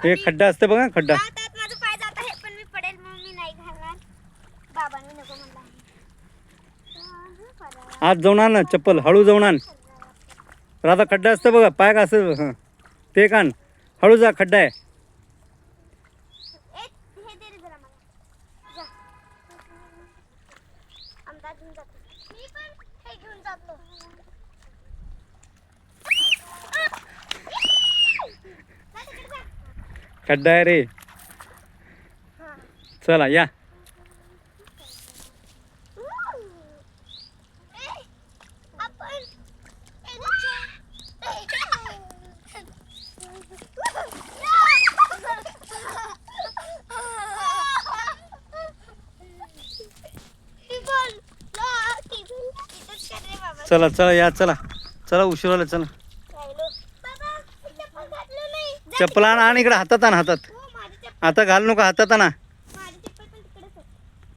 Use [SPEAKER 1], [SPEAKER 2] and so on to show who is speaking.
[SPEAKER 1] हे खड्डा असते बघा खड्डा.
[SPEAKER 2] माझं पाय जात आहे पण मी पडेल मग मी नाही घालणार. बाबांनी नको म्हणला.
[SPEAKER 1] आज जाऊन आण ना चप्पल हळू जाऊन आण. राधा खड्डा असतं बघा पाय कसं हं ते कान हळू जा खड्डा आहे.
[SPEAKER 2] हे दे रे जरा मला. जा. आमदार घेऊन जातो. मी पण हे घेऊन जातो.
[SPEAKER 1] खड्डा आहे रे. चला या. चला चला या चला चला उशीर झाला चला. चप्पल आण इकडे हातात आण हातात. आता घाल नको हातात आणा.